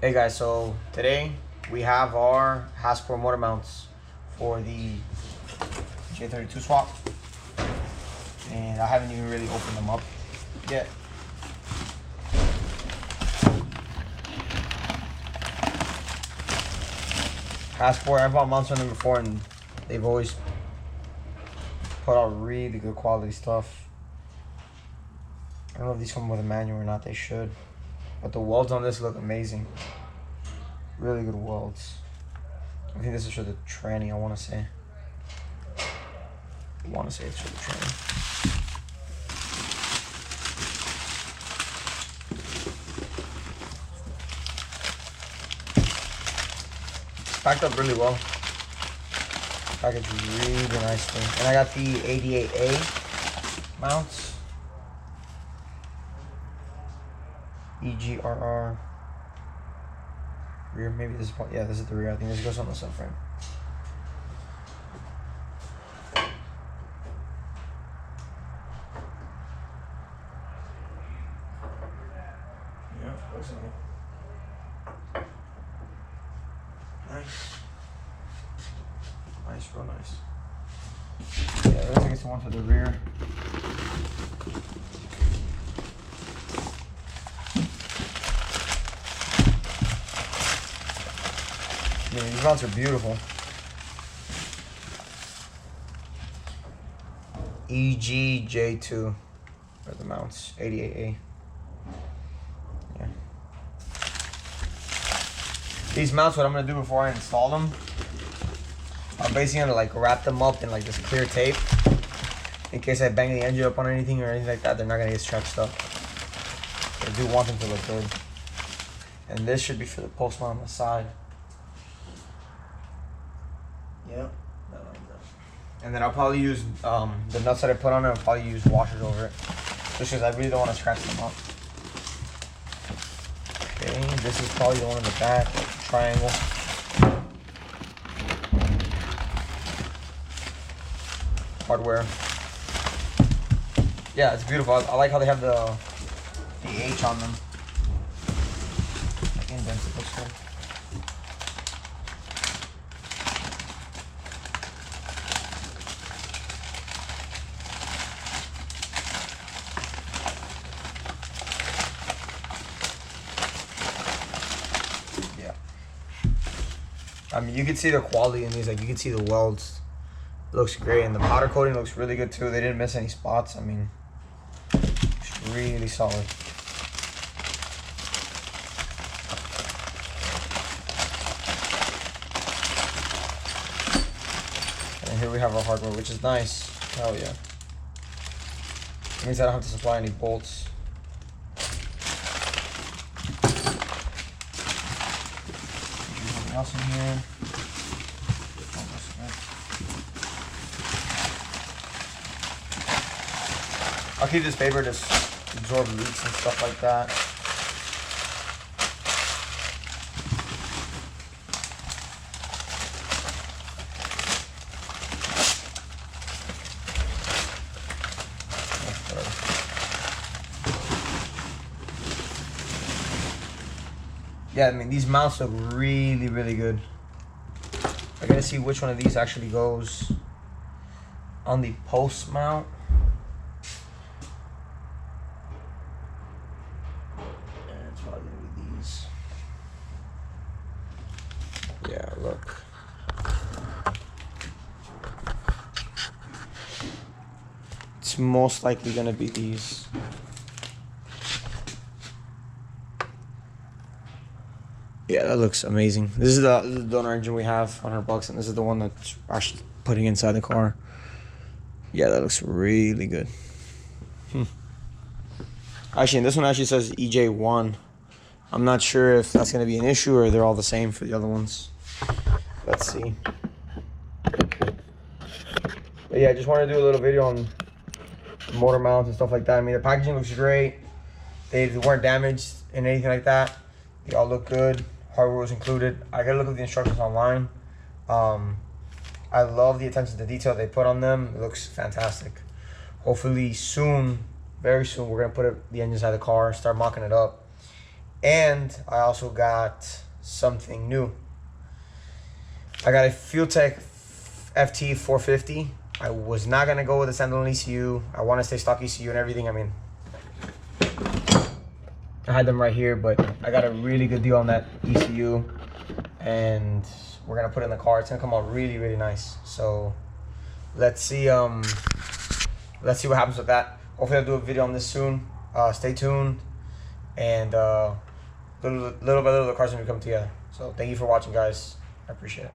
Hey guys, so today we have our Hasport motor mounts for the J32 swap, and I haven't even really opened them up yet. Hasport, I bought mounts on them before and they've always put out really good quality stuff. I don't know if these come with a manual or not, they should. But the welds on this look amazing. Really good welds. I think this is for the tranny, I want to say. It's for the tranny. It's packed up really well. Packaged really nicely. And I got the 88A mounts. EGRR. Rear, maybe this is, yeah, this is the rear. I think this goes on the subframe. Yeah, looks like it. Nice. Nice, real nice. Yeah, it looks like it's the one for the rear. Yeah, these mounts are beautiful. EGJ2 are the mounts, 88A. Yeah. These mounts, what I'm gonna do before I install them, I'm basically gonna like wrap them up in like this clear tape in case I bang the engine up on anything or anything like that. They're not gonna get stretched up. I do want them to look good. And this should be for the post mount on the side. Yep. And then I'll probably use the nuts that I put on it. I'll probably use washers over it, just because I really don't want to scratch them up. Okay, this is probably the one in the back, like the triangle. Hardware. Yeah, it's beautiful. I like how they have the H on them. Like indents, it looks good. I mean, you can see the quality in these. Like, you can see the welds. It looks great, and the powder coating looks really good too. They didn't miss any spots. I mean, it's really solid. And here we have our hardware, which is nice. Hell yeah. It means I don't have to supply any bolts. Else in here. I'll keep this paper to absorb leaks and stuff like that. Yeah, I mean, these mounts look really, really good. I gotta see which one of these actually goes on the post mount. And it's probably gonna be these. Yeah, look. It's most likely gonna be these. Yeah, that looks amazing. This is the donor engine we have, $100, and this is the one that's actually putting inside the car. Yeah, that looks really good. Actually, and this one actually says EGJ1. I'm not sure if that's going to be an issue or they're all the same for the other ones. Let's see. But yeah, I just wanted to do a little video on motor mounts and stuff like that. I mean, the packaging looks great. They weren't damaged and anything like that. They all look good. Hardware was included. I gotta look at the instructions online. I love the attention to detail they put on them. It looks fantastic. Hopefully soon, very soon, we're gonna put the engine inside the car, start mocking it up, And I also got something new. I got a FuelTech FT 450. I was not gonna go with a standalone ECU. I want to stay stock ECU and everything. I mean, I had them right here, but I got a really good deal on that ECU, and we're gonna put it in the car. It's gonna come out really, really nice. So let's see what happens with that. Hopefully I'll do a video on this soon. Stay tuned, and little by little the car's gonna come together. So thank you for watching, guys. I appreciate it.